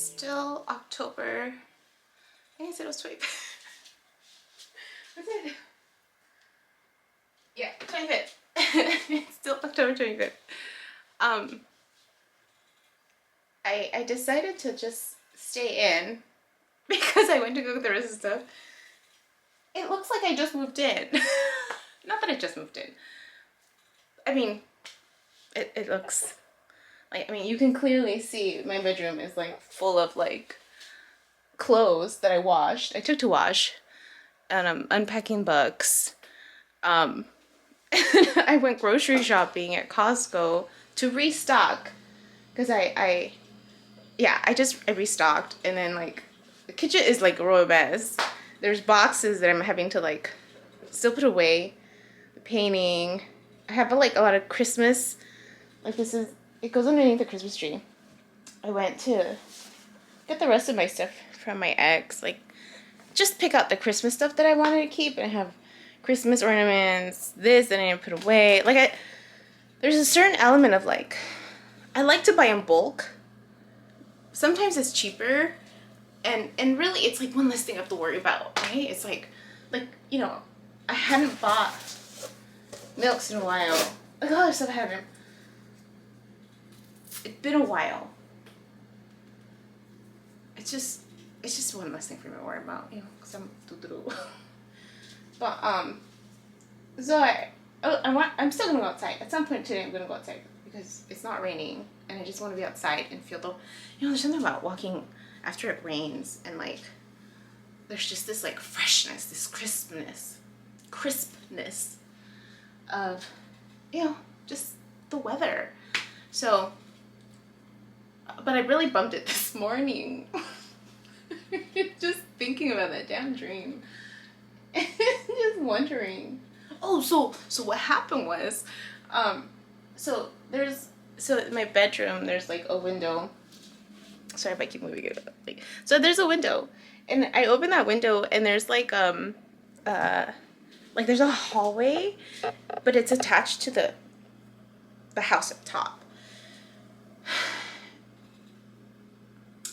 still October. I guess it was 25th. What's it? Yeah, 25th. It's still October 25th. I decided to just stay in because I went to go get the rest of the stuff. It looks like I just moved in. Not that I just moved in. I mean, it looks like, I mean, you can clearly see my bedroom is like full of like clothes that I washed. I took to wash, and I'm unpacking books. I went grocery shopping at Costco to restock because I restocked, and then like the kitchen is like a real mess. There's boxes that I'm having to like still put away. The painting. I have like a lot of Christmas. Like it goes underneath the Christmas tree. I went to get the rest of my stuff from my ex. Like just pick out the Christmas stuff that I wanted to keep, and I have Christmas ornaments, this that I need to put away. Like there's a certain element of like, I like to buy in bulk. Sometimes it's cheaper, and really it's like one less thing I have to worry about, right? It's like, you know, I hadn't bought milks in a while. Like all the stuff I haven't. It's been a while. It's just one less thing for me to worry about, you know, because I'm doo-doo. But so I'm still gonna go outside. At some point today I'm gonna go outside because it's not raining and I just want to be outside and feel the, you know, there's something about walking after it rains and like there's just this like freshness, this crispness of, you know, just the weather. So, but I really bumped it this morning. Just thinking about that damn dream. Just wondering. Oh, so what happened was, so in my bedroom there's like a window. Sorry if I keep moving it. So there's a window, and I open that window, and there's like there's a hallway, but it's attached to the house up top.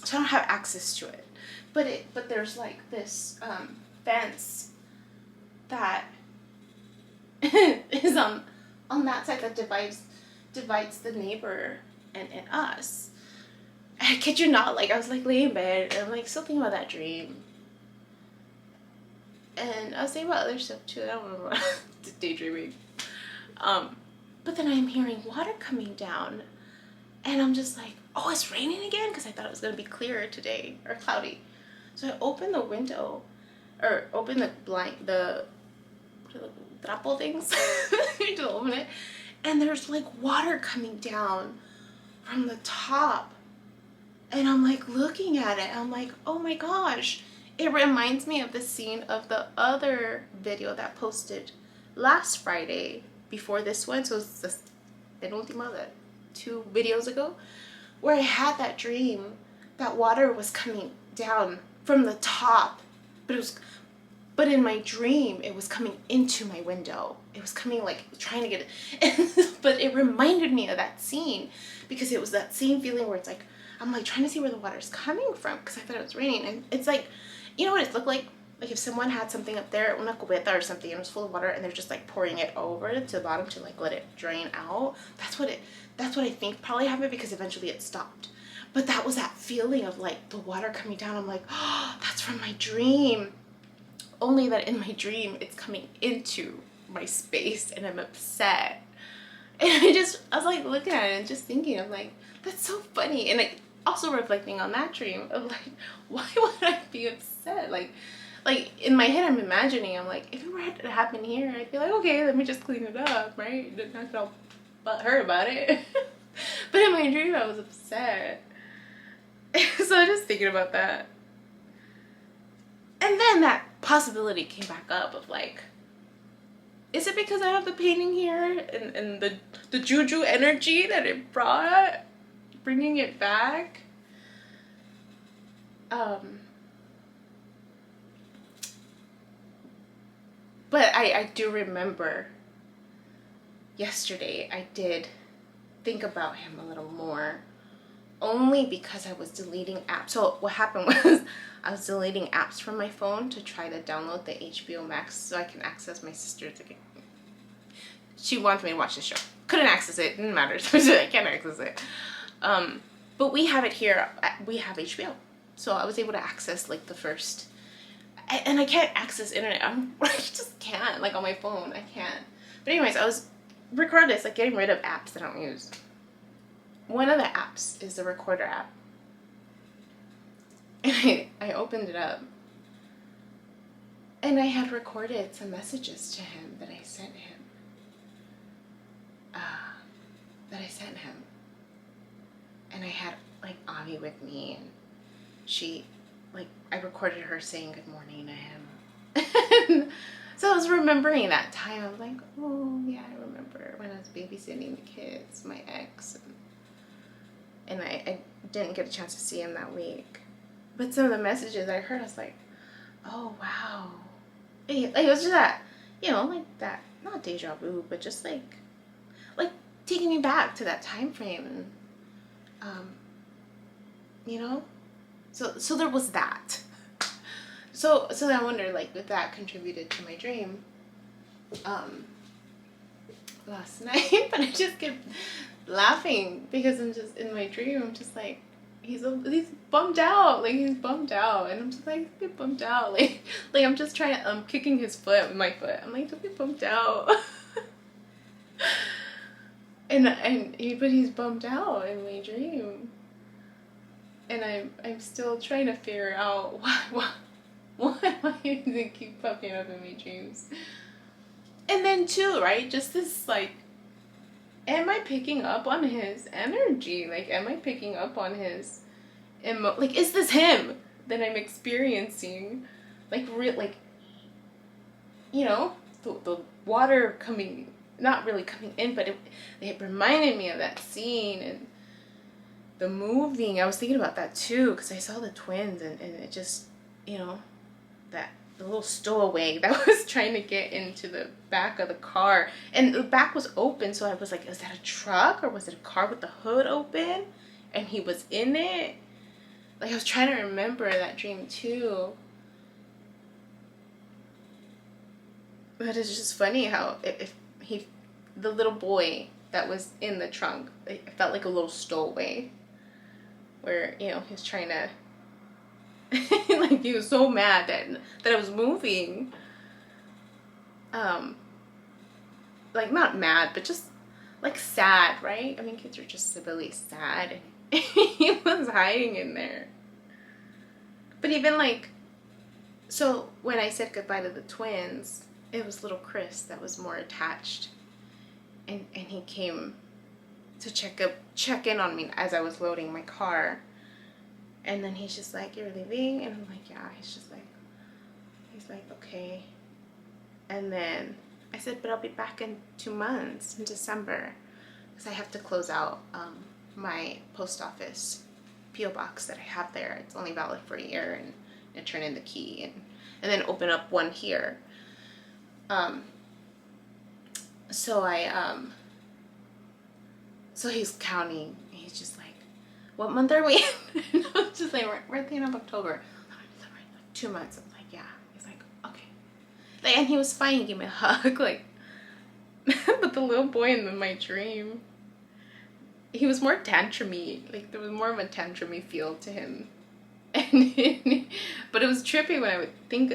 So I don't have access to it, but there's like this fence that is on that side that divides the neighbor and us. I kid you not, like I was like laying in bed and I'm like still thinking about that dream. And I was thinking about other stuff too. I don't remember. Just daydreaming. But then I'm hearing water coming down, and I'm just like, oh, it's raining again, because I thought it was gonna be clearer today or cloudy. So I open the window, or open the trapo things. You just open it, and there's like water coming down from the top, and I'm like looking at it. I'm like, oh my gosh. It reminds me of the scene of the other video that posted last Friday before this one. So it's the penultima, that 2 videos ago, where I had that dream that water was coming down from the top, but in my dream it was coming into my window. It was coming like trying to get it. But it reminded me of that scene because it was that same feeling where it's like I'm like trying to see where the water's coming from because I thought it was raining, and it's like, you know what it looked like? Like if someone had something up there, una cubeta or something, and it was full of water, and they're just like pouring it over to the bottom to like let it drain out. That's what I think probably happened, because eventually it stopped. But that was that feeling of like the water coming down. I'm like, oh, that's from my dream. Only that in my dream, it's coming into my space, and I'm upset. And I was like looking at it and just thinking, I'm like, that's so funny. And like also reflecting on that dream of like, why would I be upset? Like in my head, I'm imagining, I'm like, if it were to happen here, I'd be like, okay, let me just clean it up, right? Not gonna hurt about it. But in my dream, I was upset. So I was just thinking about that. And then that possibility came back up of like, is it because I have the painting here and the juju energy that it brought, bringing it back? But I do remember yesterday I did think about him a little more. only because I was deleting apps. So what happened was I was deleting apps from my phone to try to download the HBO Max so I can access my sister's again. She wanted me to watch the show. Couldn't access it. Didn't matter. So I can't access it. But we have it here. We have HBO. So I was able to access like the first. And I can't access internet. I just can't. Like on my phone, I can't. But anyways, I was, regardless, like getting rid of apps that I don't use. One of the apps is the recorder app. And I opened it up. And I had recorded some messages to him that I sent him. And I had like Avi with me, and she, like, I recorded her saying good morning to him. So I was remembering that time. I was like, oh yeah, I remember when I was babysitting the kids, my ex, and I didn't get a chance to see him that week. But some of the messages I heard, I was like, oh wow. It was just that, you know, like that, not deja vu, but just like taking me back to that time frame, and you know, so there was that. So then I wonder, like, if that contributed to my dream last night. But I just kept laughing because I'm just in my dream. I'm just like, he's bummed out. Like, he's bummed out, and I'm just like, don't be bummed out. Like I'm just trying to kicking his foot with my foot. I'm like, don't be bummed out. But he's bummed out in my dream, and I'm still trying to figure out why does it keep popping up in my dreams. And then too, right, just this, like, am I picking up on his energy? Like, am I picking up on his like, is this him that I'm experiencing? Like, like, you know, the water coming, not really coming in, but it reminded me of that scene, and the moving. I was thinking about that too, because I saw the twins, and it just, you know, that the little stowaway that was trying to get into the back of the car, and the back was open, so I was like, is that a truck, or was it a car with the hood open and he was in it? Like, I was trying to remember that dream too. But it's just funny how if the little boy that was in the trunk, it felt like a little stowaway, where, you know, he was trying to like, he was so mad that I was moving. Like, not mad, but just like sad, right? I mean, kids are just really sad, and he was hiding in there. But even, like, so when I said goodbye to the twins, it was little Chris that was more attached, and he came to check in on me as I was loading my car. And then he's just like, you're leaving? And I'm like, yeah. He's like, okay. And then I said, but I'll be back in 2 months, in December, because I have to close out my post office P.O. box that I have there. It's only valid for a year, and turn in the key, and then open up one here. So he's counting. He's just like, what month are we in? And I was just like, we're at the end of October. 2 months. I was like, yeah. He's like, okay. Like, and he was fine. He gave me a hug. Like, but the little boy in my dream, he was more tantrumy. Like, there was more of a tantrumy feel to him. But it was trippy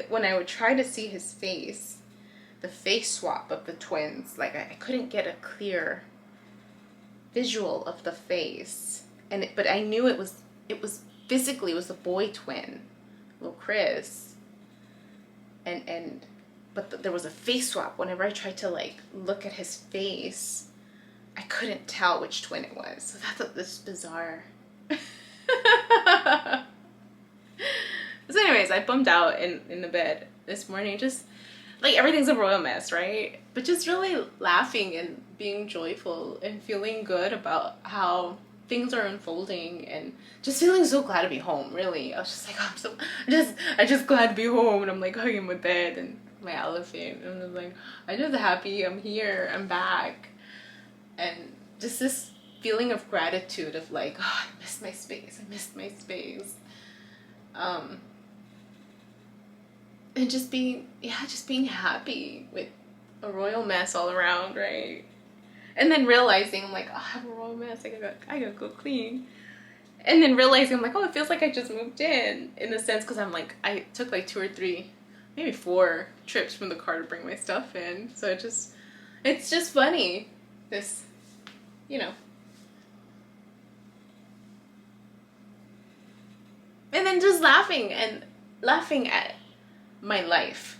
when I would try to see his face, the face swap of the twins. Like, I couldn't get a clear visual of the face, but I knew it was physically, it was the boy twin, little Chris, but there was a face swap. Whenever I tried to, like, look at his face, I couldn't tell which twin it was. So that's this bizarre. So anyways, I bummed out in the bed this morning, just like, everything's a royal mess, right? But just really laughing and being joyful and feeling good about how things are unfolding, and just feeling so glad to be home. Really, I was just like, I'm just glad to be home, and I'm like hugging my bed and my elephant, and I'm like, I'm just happy I'm here, I'm back, and just this feeling of gratitude of like, oh, I missed my space. I missed my space. And just being happy with a royal mess all around, right? And then realizing, I'm like, oh, I have a royal mess. I gotta go clean. And then realizing, I'm like, oh, it feels like I just moved in a sense, because I'm like, I took like 2 or 3, maybe 4 trips from the car to bring my stuff in. So it's just funny, this, you know. And then just laughing at my life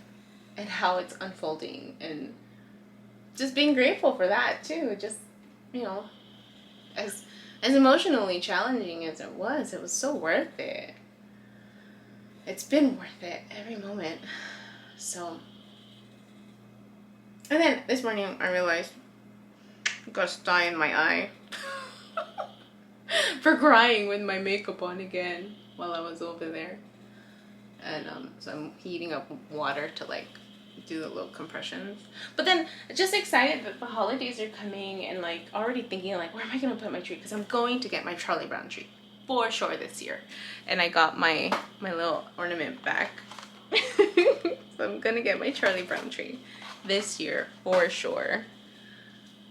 and how it's unfolding, and just being grateful for that too. Just, you know, as emotionally challenging as it was so worth it. It's been worth it every moment. So, and then this morning I realized I got a dye in my eye for crying with my makeup on again while I was over there. And so I'm heating up water to like do the little compressions. But then just excited that the holidays are coming, and like already thinking like, where am I gonna put my tree? Because I'm going to get my Charlie Brown tree for sure this year. And I got my little ornament back. So I'm gonna get my Charlie Brown tree this year for sure.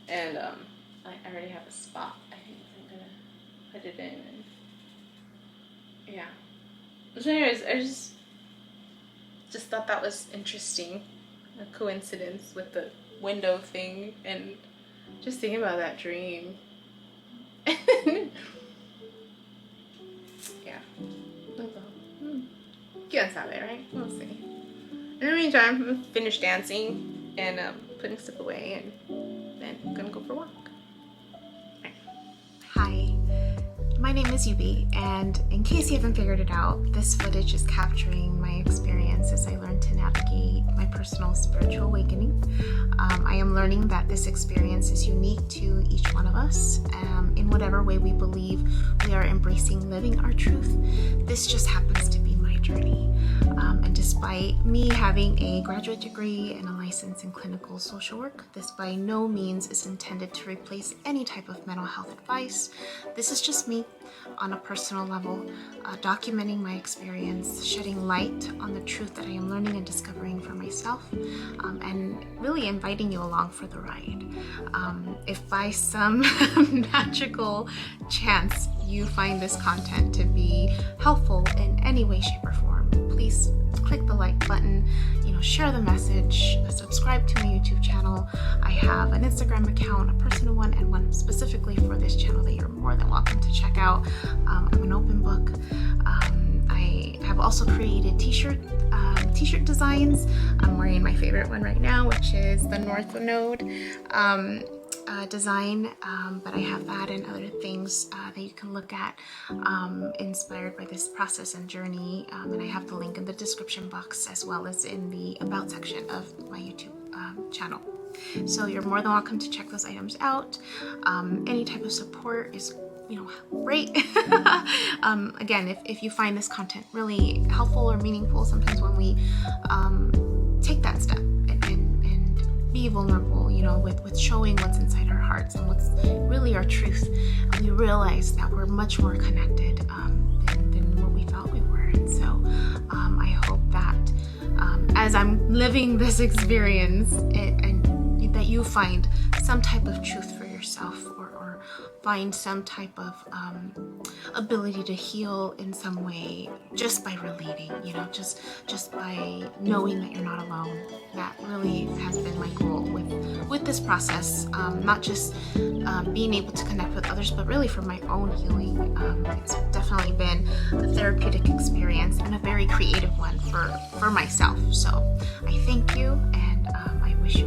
And I already have a spot. I think I'm gonna put it in. And yeah. So anyways, I just thought that was interesting, a coincidence with the window thing, and just thinking about that dream. Yeah. Quién sabe, right? We'll see. In the meantime, I'm gonna finish dancing and putting stuff away, and then I'm gonna go for a walk. Right. Hi. My name is Yubi, and in case you haven't figured it out, this footage is capturing my experience as I learn to navigate my personal spiritual awakening. I am learning that this experience is unique to each one of us, in whatever way we believe we are embracing living our truth. This just happens to be my journey. And despite me having a graduate degree and a license in clinical social work, this by no means is intended to replace any type of mental health advice. This is just me on a personal level, documenting my experience, shedding light on the truth that I am learning and discovering for myself, and really inviting you along for the ride. If by some magical chance you find this content to be helpful in any way, shape, or form, please click the like button, share the message, subscribe to my YouTube channel. I have an Instagram account, a personal one, and one specifically for this channel that you're more than welcome to check out. I'm an open book. I have also created t-shirt designs. I'm wearing my favorite one right now, which is the North Node design, but I have that and other things that you can look at inspired by this process and journey, and I have the link in the description box as well as in the about section of my YouTube channel. So you're more than welcome to check those items out. Any type of support is great. Again, if you find this content really helpful or meaningful, sometimes when we take that step and be vulnerable, with showing what's inside our hearts and what's really our truth, we realize that we're much more connected than what we thought we were. And so I hope that as I'm living this experience, and that you find some type of truth for yourself, or find some type of ability to heal in some way just by relating, just by knowing that you're not alone. That really has been my goal with this process, not just being able to connect with others, but really for my own healing. It's definitely been a therapeutic experience and a very creative one for myself. So I thank you, and I wish you